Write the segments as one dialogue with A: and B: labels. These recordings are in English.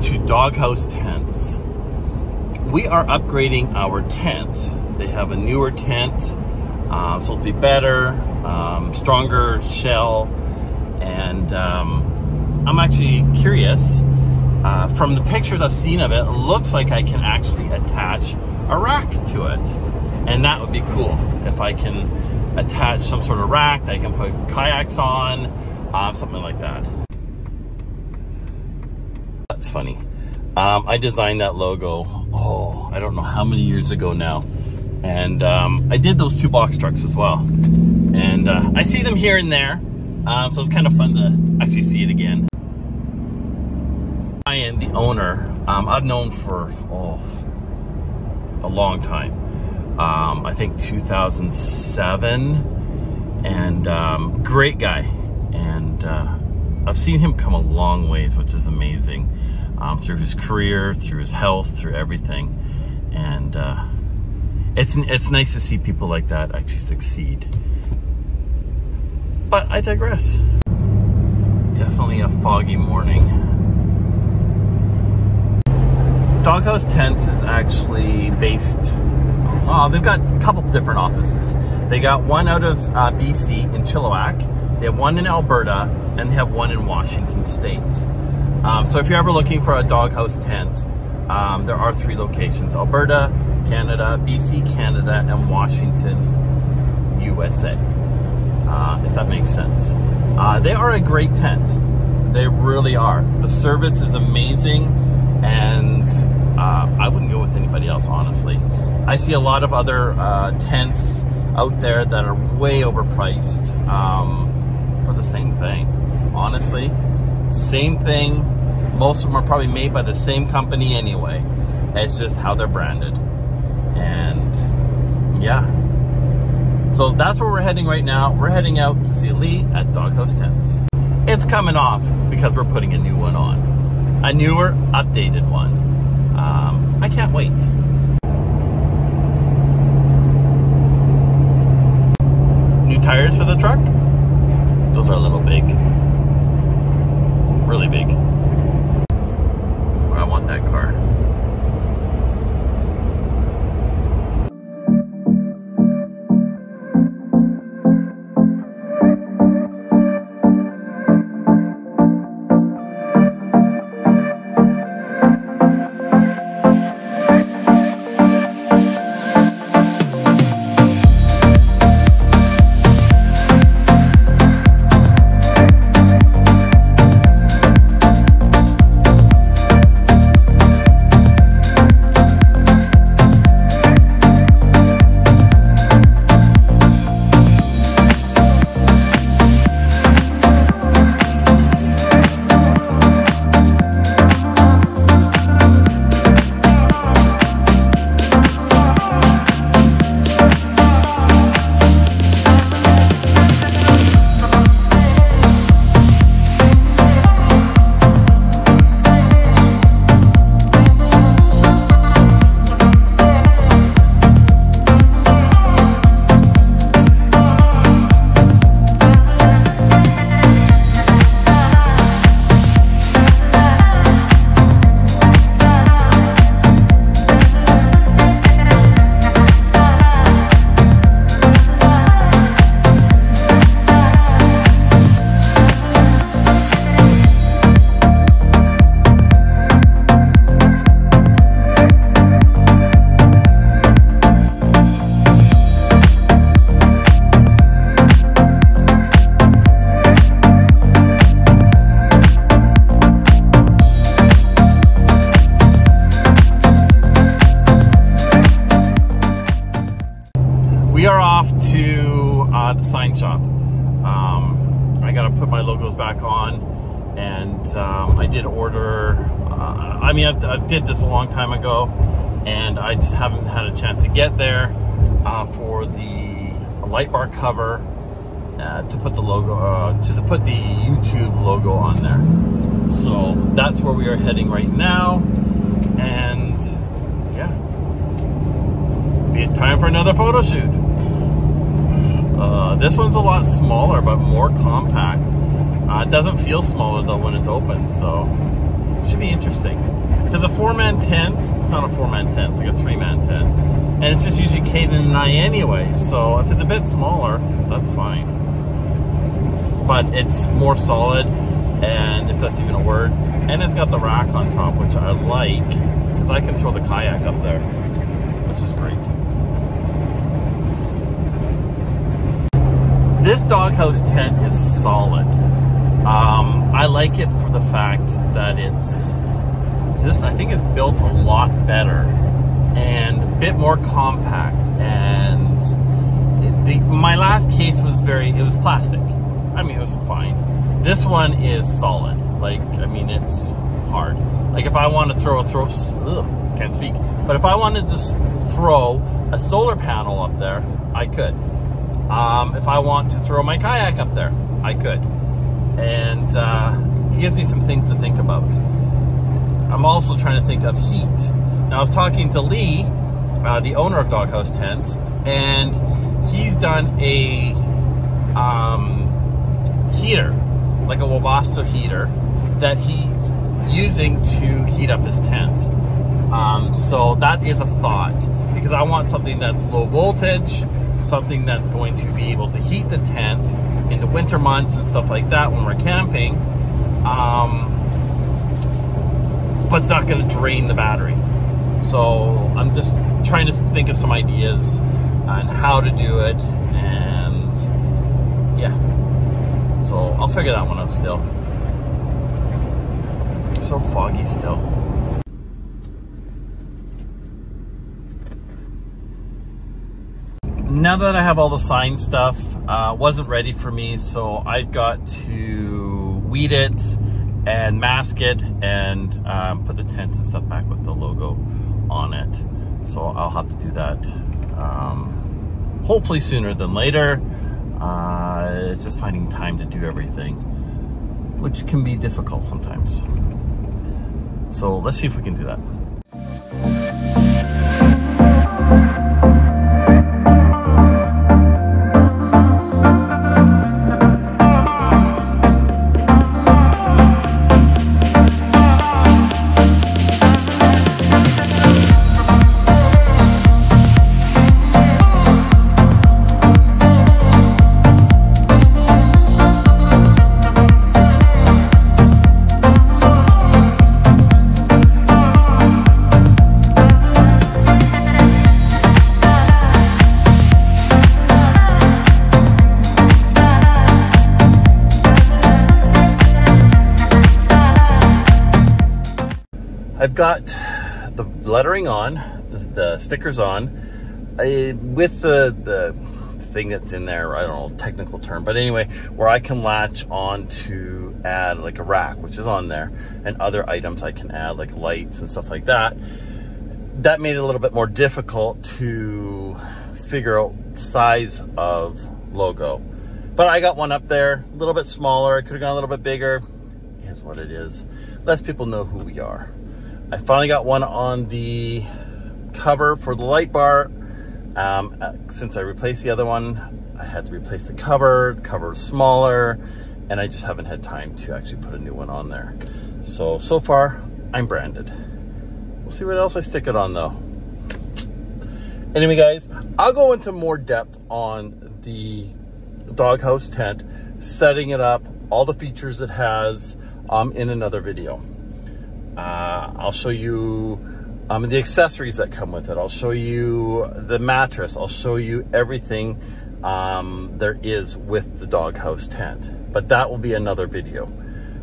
A: to Doghouse Tents. We are upgrading our tent. They have a newer tent, supposed to be better, stronger shell, and I'm actually curious. From the pictures I've seen of it, it looks like I can actually attach a rack to it, and that would be cool if I can attach some sort of rack that I can put kayaks on, something like that. That's funny. I designed that logo, oh, I don't know how many years ago now. And I did those two box trucks as well. And I see them here and there. So it's kind of fun to actually see it again. Ryan, the owner, I've known for a long time. I think 2007. And great guy. And I've seen him come a long ways, which is amazing. Through his career, through his health, through everything. And it's nice to see people like that actually succeed. But I digress. Definitely a foggy morning. Doghouse Tents is actually based, they've got a couple different offices. They got one out of BC in Chilliwack, they have one in Alberta, and they have one in Washington State. So if you're ever looking for a doghouse tent, there are 3 locations: Alberta, Canada, BC, Canada, and Washington, USA, if that makes sense. They are a great tent. They really are. The service is amazing, and I wouldn't go with anybody else, honestly. I see a lot of other tents out there that are way overpriced for the same thing. Honestly, same thing. Most of them are probably made by the same company anyway. It's just how they're branded. And yeah. So that's where we're heading right now. We're heading out to see Lee at Doghouse Tents. It's coming off because we're putting a new one on. A newer, updated one. I can't wait. New tires for the truck. Those are a little big. Really big. I want that car. The sign shop. I gotta put my logos back on, and I did order, I did this a long time ago, and I just haven't had a chance to get there for the light bar cover to put the logo, to put the YouTube logo on there. So that's where we are heading right now, and yeah, be time for another photo shoot. This one's a lot smaller, but more compact. It doesn't feel smaller though when it's open, so it should be interesting. Because a 4-man tent, it's not a 4-man tent, it's like a 3-man tent. And it's just usually Caden and I anyway, so if it's a bit smaller, that's fine. But it's more solid, and if that's even a word. And it's got the rack on top, which I like, because I can throw the kayak up there, which is great. This doghouse tent is solid. I like it for the fact that it's just, I think it's built a lot better and a bit more compact. And my last case was it was plastic. I mean, it was fine. This one is solid. Like, I mean, it's hard. Like, if I want to can't speak. But if I wanted to throw a solar panel up there, I could. If I want to throw my kayak up there, I could. And it gives me some things to think about. I'm also trying to think of heat. Now, I was talking to Lee, the owner of Doghouse Tents, and he's done a heater, like a Webasto heater, that he's using to heat up his tent. So that is a thought, because I want something that's low voltage, something that's going to be able to heat the tent in the winter months and stuff like that when we're camping, but it's not going to drain the battery. So I'm just trying to think of some ideas on how to do it, and yeah, so I'll figure that one out still. It's so foggy still. Now that I have all the sign stuff, wasn't ready for me, so I've got to weed it and mask it and put the tent and stuff back with the logo on it. So I'll have to do that hopefully sooner than later. It's just finding time to do everything, which can be difficult sometimes. So let's see if we can do that. I've got the lettering on, the stickers on, with the thing that's in there, I don't know, technical term, but anyway, where I can latch on to add like a rack, which is on there, and other items I can add, like lights and stuff like that. That made it a little bit more difficult to figure out size of logo. But I got one up there, a little bit smaller. I could have gone a little bit bigger. It is what it is. Lets people know who we are. I finally got one on the cover for the light bar. Since I replaced the other one, I had to replace the cover. The cover is smaller, and I just haven't had time to actually put a new one on there. So far, I'm branded. We'll see what else I stick it on though. Anyway, guys, I'll go into more depth on the doghouse tent, setting it up, all the features it has, in another video. I'll show you the accessories that come with it. I'll show you the mattress. I'll show you everything there is with the doghouse tent. But that will be another video,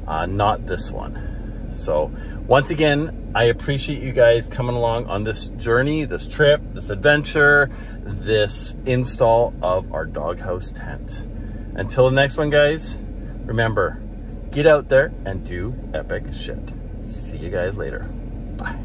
A: not this one. So once again, I appreciate you guys coming along on this journey, this trip, this adventure, this install of our doghouse tent. Until the next one, guys, remember, get out there and do epic shit. See you guys later. Bye.